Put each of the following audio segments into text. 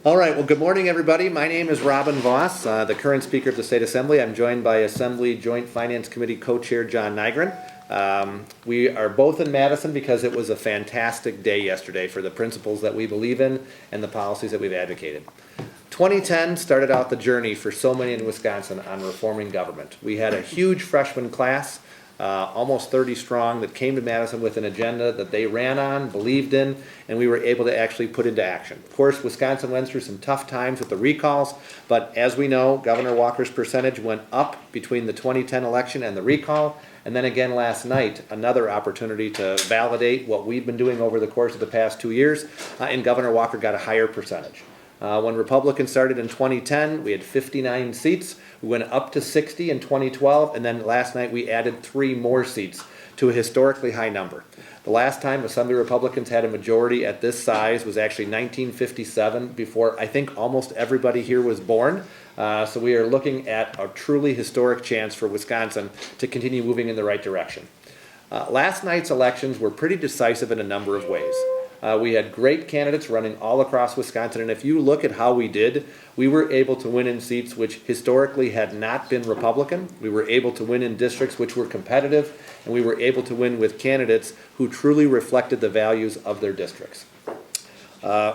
All right, well, good morning, everybody. My name is Robin Voss, the current Speaker of the State Assembly. I'm joined by Assembly Joint Finance Committee Co-Chair John Nygren. We are both in Madison because it was a fantastic day yesterday for the principles that we believe in and the policies that we've advocated. 2010 started out the journey for so many in Wisconsin on reforming government. We had a huge freshman class, almost 30 strong, that came to Madison with an agenda that they ran on, believed in, and we were able to actually put into action. Of course, Wisconsin went through some tough times with the recalls, but as we know, Governor Walker's percentage went up between the 2010 election and the recall, and then again last night, another opportunity to validate what we've been doing over the course of the past 2 years, and Governor Walker got a higher percentage. When Republicans started in 2010, we had 59 seats. We went up to 60 in 2012, and then last night we added 3 more seats to a historically high number. The last time Assembly Republicans had a majority at this size was actually 1957, before I think almost everybody here was born. So we are looking at a truly historic chance for Wisconsin to continue moving in the right direction. Last night's elections were pretty decisive in a number of ways. We had great candidates running all across Wisconsin, and if you look at how we did, we were able to win in seats which historically had not been Republican. We were able to win in districts which were competitive, and we were able to win with candidates who truly reflected the values of their districts.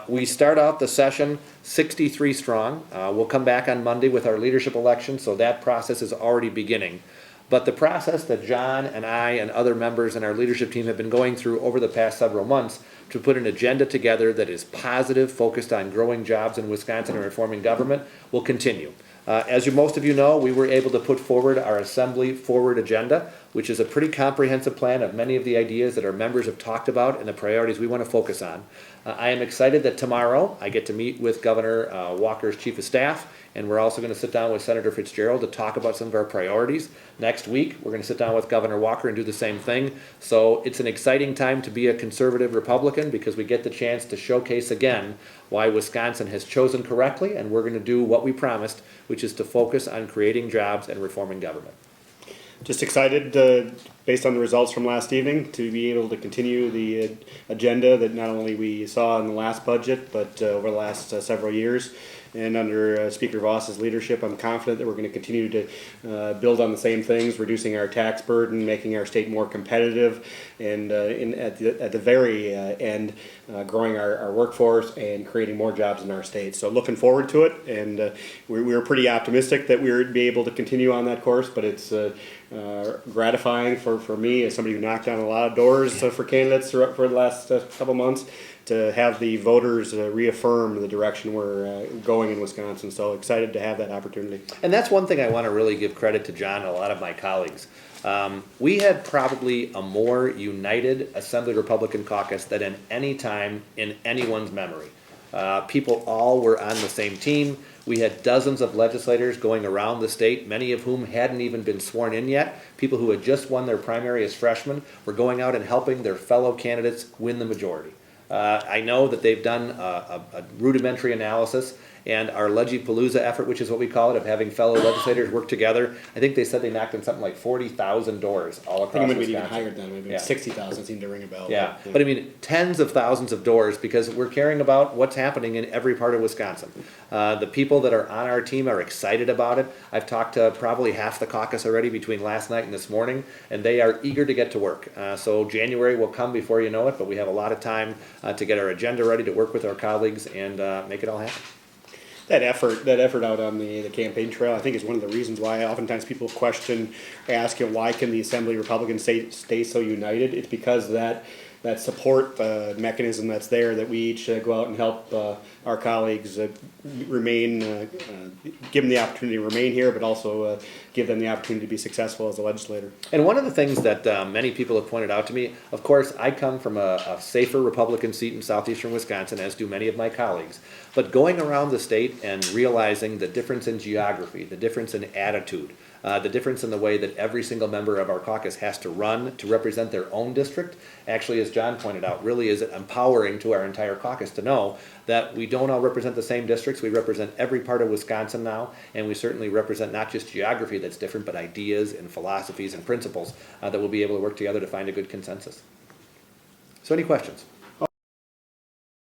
We start out the session 63 strong. We'll come back on Monday with our leadership election, so that process is already beginning. But the process that John and I and other members in our leadership team have been going through over the past several months to put an agenda together that is positive, focused on growing jobs in Wisconsin and reforming government, will continue. As most of you know, we were able to put forward our Assembly Forward Agenda, which is a pretty comprehensive plan of many of the ideas that our members have talked about and the priorities we want to focus on. I am excited that tomorrow I get to meet with Governor Walker's Chief of Staff, and we're also going to sit down with Senator Fitzgerald to talk about some of our priorities. Next week, we're going to sit down with Governor Walker and do the same thing. So it's an exciting time to be a conservative Republican because we get the chance to showcase again why Wisconsin has chosen correctly, and we're going to do what we promised, which is to focus on creating jobs and reforming government. Just excited, based on the results from last evening, to be able to continue the agenda that not only we saw in the last budget, but over the last several years. And under Speaker Voss's leadership, I'm confident that we're going to continue to build on the same things, reducing our tax burden, making our state more competitive, and at the very end, growing our workforce and creating more jobs in our state. So looking forward to it, and we were pretty optimistic that we would be able to continue on that course, but it's gratifying for me as somebody who knocked down a lot of doors for candidates for the last couple months, to have the voters reaffirm the direction we're going in Wisconsin. So excited to have that opportunity. And that's one thing I want to really give credit to John and a lot of my colleagues. We had probably a more united Assembly Republican caucus than at any time in anyone's memory. People all were on the same team. We had dozens of legislators going around the state, many of whom hadn't even been sworn in yet. People who had just won their primary as freshmen were going out and helping their fellow candidates win the majority. I know that they've done a rudimentary analysis, and our Legipalooza effort, which is what we call it, of having fellow legislators work together, I think they said they knocked on something like 40,000 doors all across Wisconsin. I think it might be even higher than that. Maybe 60,000 seemed to ring a bell. Yeah, but I mean, tens of thousands of doors, because we're caring about what's happening in every part of Wisconsin. The people that are on our team are excited about it. I've talked to probably half the caucus already between last night and this morning, and they are eager to get to work. So January will come before you know it, but we have a lot of time to get our agenda ready, to work with our colleagues, and make it all happen. That effort out on the campaign trail, I think, is one of the reasons why oftentimes people ask, why can the Assembly Republicans stay so united? It's because that support mechanism that's there, that we each go out and help our colleagues remain, give them the opportunity to remain here, but also give them the opportunity to be successful as a legislator. And one of the things that many people have pointed out to me, of course, I come from a safer Republican seat in southeastern Wisconsin, as do many of my colleagues. But going around the state and realizing the difference in geography, the difference in attitude, the difference in the way that every single member of our caucus has to run to represent their own district, actually, as John pointed out, really is empowering to our entire caucus to know that we don't all represent the same districts. We represent every part of Wisconsin now, and we certainly represent not just geography that's different, but ideas and philosophies and principles that we'll be able to work together to find a good consensus. So any questions?